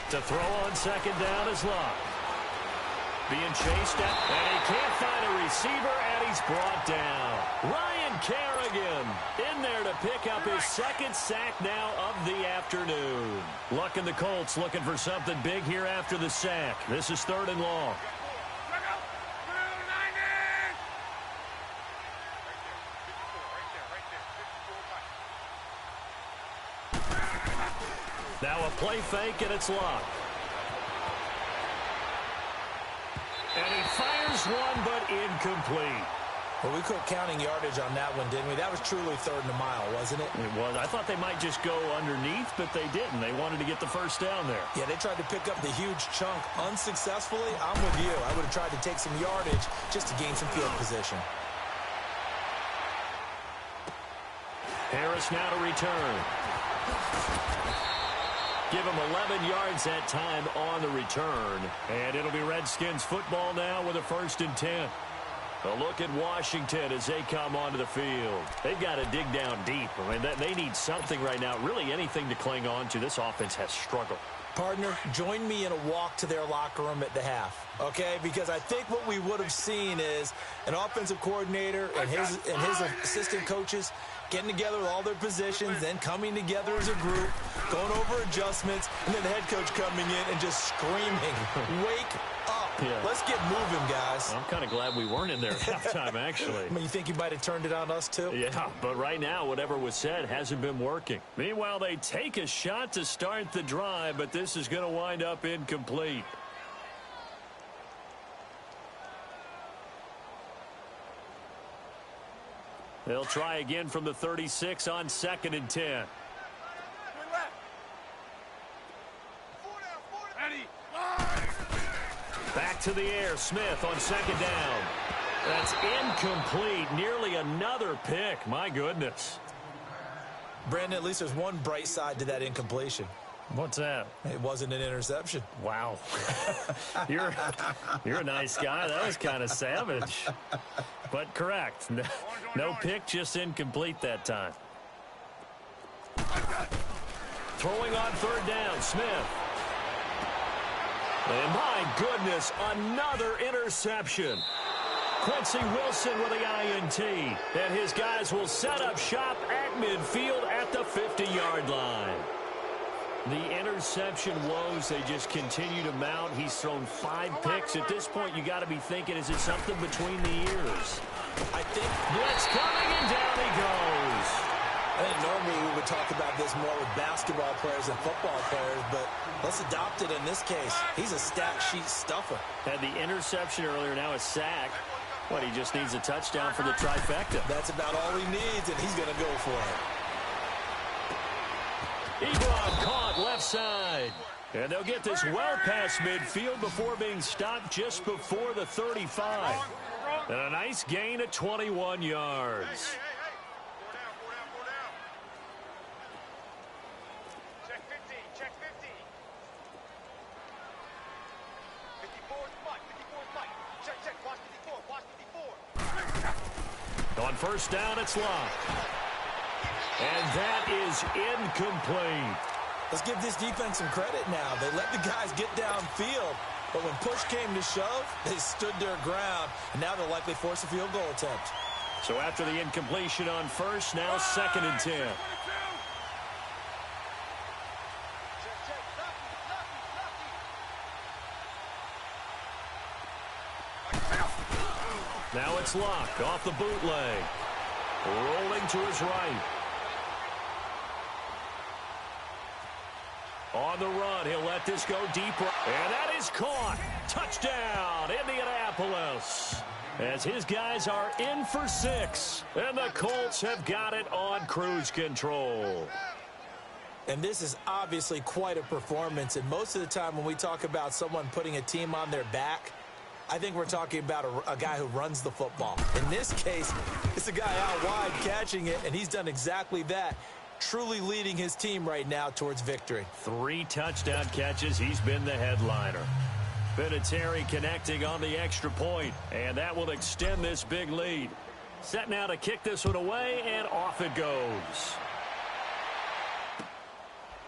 To throw on second down is Luck. Being chased at, and he can't find a receiver, and he's brought down. Ryan Kerrigan in there to pick up his second sack now of the afternoon. Luck and the Colts looking for something big here after the sack. This is 3rd and long. Now a play fake, and it's Luck. And he fires one, but incomplete. Well, we quit counting yardage on that one, didn't we? That was truly 3rd and a mile, wasn't it? It was. I thought they might just go underneath, but they didn't. They wanted to get the first down there. Yeah, they tried to pick up the huge chunk unsuccessfully. I'm with you. I would have tried to take some yardage just to gain some field position. Harris now to return. Give him 11 yards that time on the return. And it'll be Redskins football now with a 1st and 10. A look at Washington as they come onto the field. They've got to dig down deep. I mean, they need something right now, really anything to cling on to. This offense has struggled. Partner, join me in a walk to their locker room at the half, okay? Because I think what we would have seen is an offensive coordinator and his assistant coaches getting together with all their positions, then coming together as a group, going over adjustments, and then the head coach coming in and just screaming, wake up. Yeah. Let's get moving, guys. I'm kind of glad we weren't in there at halftime, actually. I mean, you think you might have turned it on us, too? Yeah, but right now, whatever was said hasn't been working. Meanwhile, they take a shot to start the drive, but this is going to wind up incomplete. They'll try again from the 36 on 2nd and 10. Back to the air. Smith on 2nd down. That's incomplete. Nearly another pick. My goodness. Brandon, at least there's one bright side to that incompletion. What's that? It wasn't an interception. Wow. You're a nice guy. That was kind of savage. But correct. No pick, just incomplete that time. Throwing on 3rd down, Smith. And my goodness, another interception. Quincy Wilson with the INT. And his guys will set up shop at midfield at the 50-yard line. The interception woes, they just continue to mount. He's thrown 5 picks. At this point, you got to be thinking, is it something between the ears? I think blitz coming, and down he goes. I think normally we would talk about this more with basketball players and football players, but let's adopt it in this case. He's a stat sheet stuffer. Had the interception earlier, now a sack. What, he just needs a touchdown for the trifecta. That's about all he needs, and he's going to go for it. Ebron caught left side. And they'll get this well past midfield before being stopped just before the 35. And a nice gain of 21 yards. Check 50, check 50. 54 is Mike, 54 is Mike. Check, watch 54, watch 54. On 1st down, it's Luck. And that is incomplete. Let's give this defense some credit now. They let the guys get downfield, but when push came to shove, they stood their ground, and now they'll likely force a field goal attempt. So after the incompletion on 1st, now 2nd and 10. Now it's Luck off the bootleg. Rolling to his right. On the run, he'll let this go deeper. And that is caught. Touchdown, Indianapolis. As his guys are in for 6. And the Colts have got it on cruise control. And this is obviously quite a performance. And most of the time when we talk about someone putting a team on their back, I think we're talking about a guy who runs the football. In this case, it's a guy out wide catching it, and he's done exactly that. Truly leading his team right now towards victory. 3 touchdown catches. He's been the headliner. Vinatieri connecting on the extra point, and that will extend this big lead. Set now to kick this one away, and off it goes.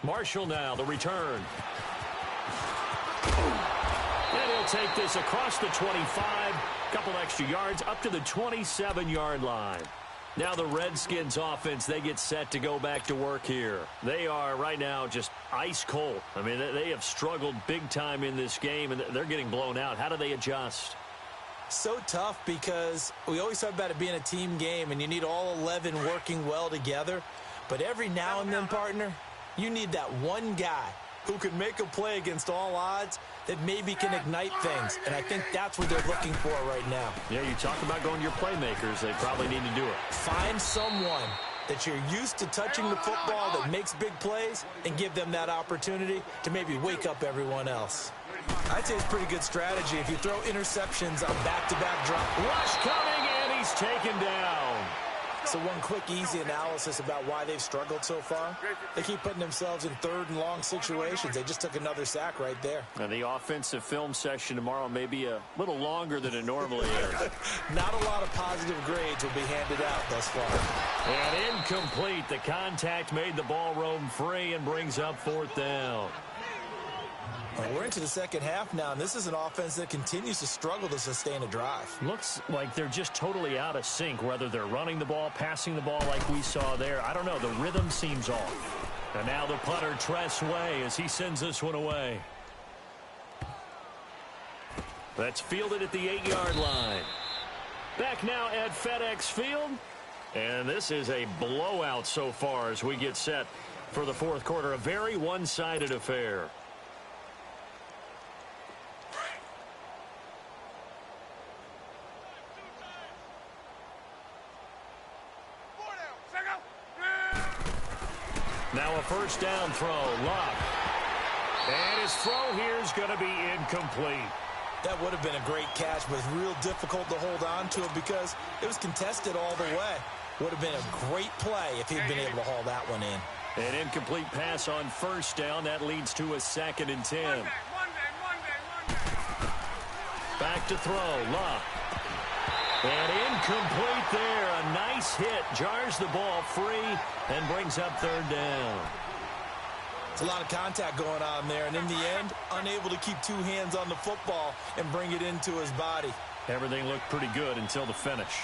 Marshall now, the return. And he'll take this across the 25, couple extra yards up to the 27-yard line. Now the Redskins offense, they get set to go back to work here. They are right now just ice cold. I mean, they have struggled big time in this game, and they're getting blown out. How do they adjust? So tough because we always talk about it being a team game, and you need all 11 working well together. But every now and then, partner, you need that one guy who can make a play against all odds that maybe can ignite things. And I think that's what they're looking for right now. Yeah, you talk about going to your playmakers. They probably need to do it. Find someone that you're used to touching the football that makes big plays and give them that opportunity to maybe wake up everyone else. I'd say it's a pretty good strategy if you throw interceptions on back-to-back drop. Rush coming, and he's taken down. So one quick, easy analysis about why they've struggled so far. They keep putting themselves in third and long situations. They just took another sack right there. And the offensive film session tomorrow may be a little longer than it normally is. Not a lot of positive grades will be handed out thus far. And incomplete. The contact made the ball roam free and brings up fourth down. Well, we're into the second half now, and this is an offense that continues to struggle to sustain a drive. Looks like they're just totally out of sync, whether they're running the ball, passing the ball like we saw there. I don't know. The rhythm seems off. And now the punter, Tress Way, as he sends this one away. That's fielded at the 8-yard line. Back now at FedEx Field. And this is a blowout so far as we get set for the fourth quarter. A very one-sided affair. Now a first down throw, Luck. And his throw here is going to be incomplete. That would have been a great catch, but real difficult to hold on to it because it was contested all the way. Would have been a great play if he'd been able to haul that one in. An incomplete pass on first down. That leads to a 2nd and 10. Back to throw, Luck. And incomplete there. A nice hit. Jars the ball free and brings up third down. It's a lot of contact going on there. And in the end, unable to keep two hands on the football and bring it into his body. Everything looked pretty good until the finish.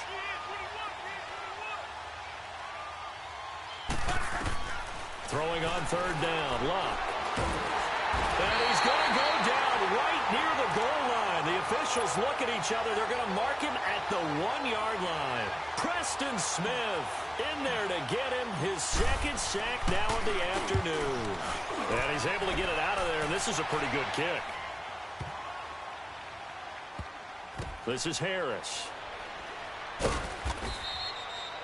Throwing on third down. Luck. And he's going to go down right near the goal line. The officials look at each other. They're going to mark him at the 1-yard line. Preston Smith in there to get him his second sack now of the afternoon. And he's able to get it out of there, and this is a pretty good kick. This is Harris.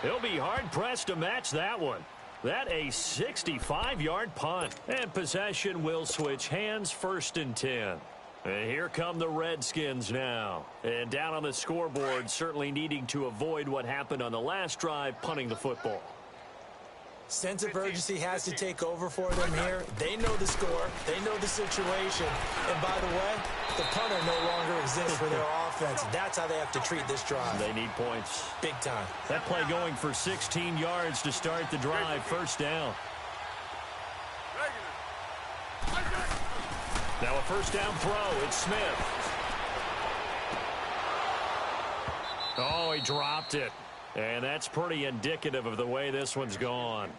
He'll be hard-pressed to match that one. That a 65-yard punt. And possession will switch hands, 1st and 10. And here come the Redskins now. And down on the scoreboard, certainly needing to avoid what happened on the last drive, punting the football. Sense of urgency has to take over for them here. They know the score. They know the situation. And by the way, the punter no longer exists for their offense. That's how they have to treat this drive. They need points. Big time. That play going for 16 yards to start the drive. First down. Now a first down throw. It's Smith. Oh, he dropped it. And that's pretty indicative of the way this one's gone.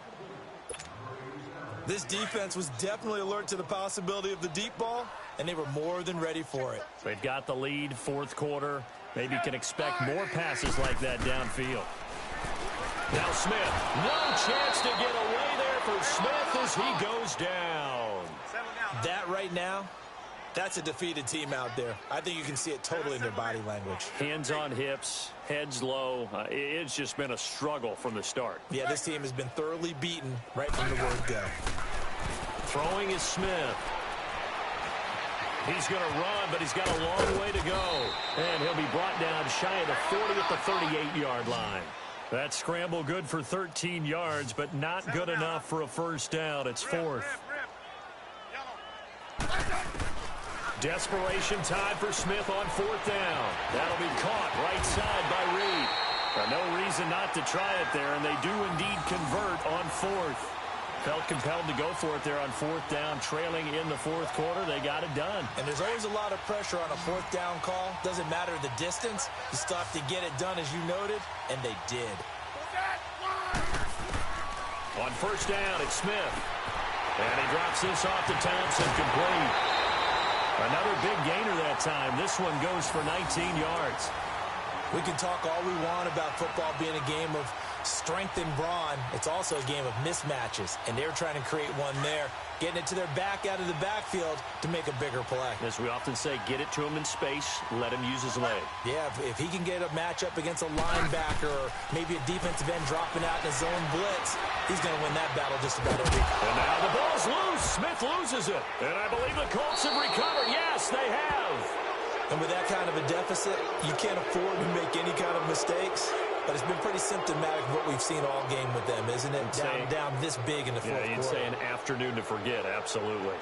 This defense was definitely alert to the possibility of the deep ball, and they were more than ready for it. They've got the lead, fourth quarter. Maybe can expect more passes like that downfield. Now Smith, no chance to get away there for Smith as he goes down. That right now, that's a defeated team out there. I think you can see it totally in their body language. Hands on hips, heads low. It's just been a struggle from the start. Yeah, this team has been thoroughly beaten right from the word go. Throwing is Smith. He's going to run, but he's got a long way to go. And he'll be brought down shy of the 40 at the 38-yard line. That scramble good for 13 yards, but not good enough for a first down. It's 4th. Desperation time for Smith on 4th down. That'll be caught right side by Reed. No reason not to try it there, and they do indeed convert on 4th. felt compelled to go for it there on fourth down, trailing in the fourth quarter. They got it done. And there's always a lot of pressure on a fourth down call. Doesn't matter the distance. You still have to get it done, as you noted, and they did. On first down, it's Smith. And he drops this off to Thompson, complete. Another big gainer that time. This one goes for 19 yards. We can talk all we want about football being a game of strength and brawn. It's also a game of mismatches, and they're trying to create one there, getting it to their back out of the backfield to make a bigger play. As we often say, get it to him in space, let him use his leg. Yeah, if he can get a matchup against a linebacker or maybe a defensive end dropping out in a zone blitz, he's going to win that battle just about every time. And now the ball's loose. Smith loses it. And I believe the Colts have recovered. Yes, they have. And with that kind of a deficit, you can't afford to make any kind of mistakes. But it's been pretty symptomatic of what we've seen all game with them, isn't it? Down this big in the fourth quarter. Yeah, you'd say an afternoon to forget, absolutely.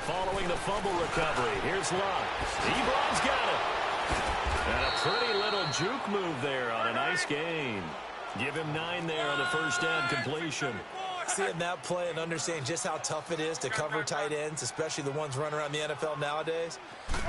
Following the fumble recovery, here's Luck. Ebron's got it. And a pretty little juke move there on a nice gain. Give him 9 there on the first down completion. Seeing that play and understanding just how tough it is to cover tight ends, especially the ones running around the NFL nowadays,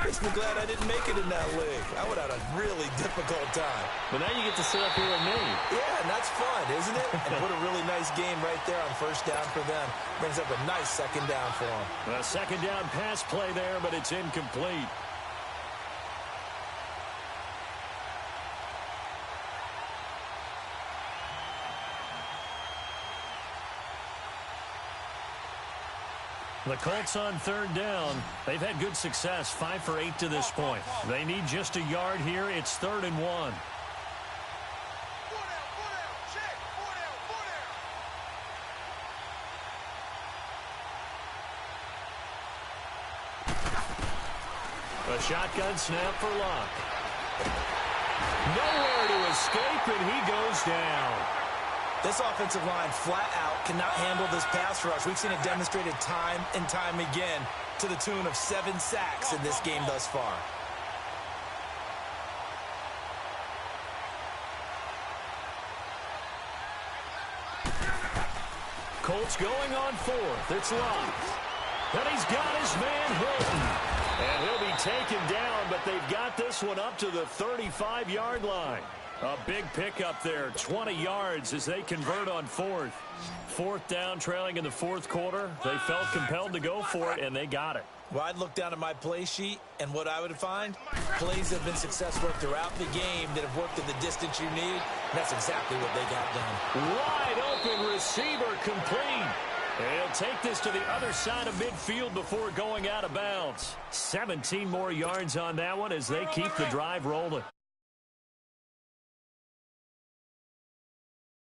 makes me glad I didn't make it in that league. I would have had a really difficult time. But now you get to sit up here with me. Yeah, and that's fun, isn't it? And what a really nice game right there on first down for them. Brings up a nice second down for them. A second down pass play there, but it's incomplete. The Colts on third down. They've had good success, 5 for 8 to this point. They need just a yard here. It's 3rd and 1. A shotgun snap for Luck. Nowhere to escape, and he goes down. This offensive line flat out cannot handle this pass rush. We've seen it demonstrated time and time again to the tune of 7 sacks in this game thus far. Colts going on 4th. It's locked. And he's got his man Hilton. And he'll be taken down, but they've got this one up to the 35-yard line. A big pickup there, 20 yards as they convert on 4th. 4th down, trailing in the 4th quarter. They felt compelled to go for it, and they got it. Well, I'd look down at my play sheet, and what I would find, plays that have been successful throughout the game that have worked at the distance you need, and that's exactly what they got done. Wide open receiver complete. He'll take this to the other side of midfield before going out of bounds. 17 more yards on that one as they keep the drive rolling.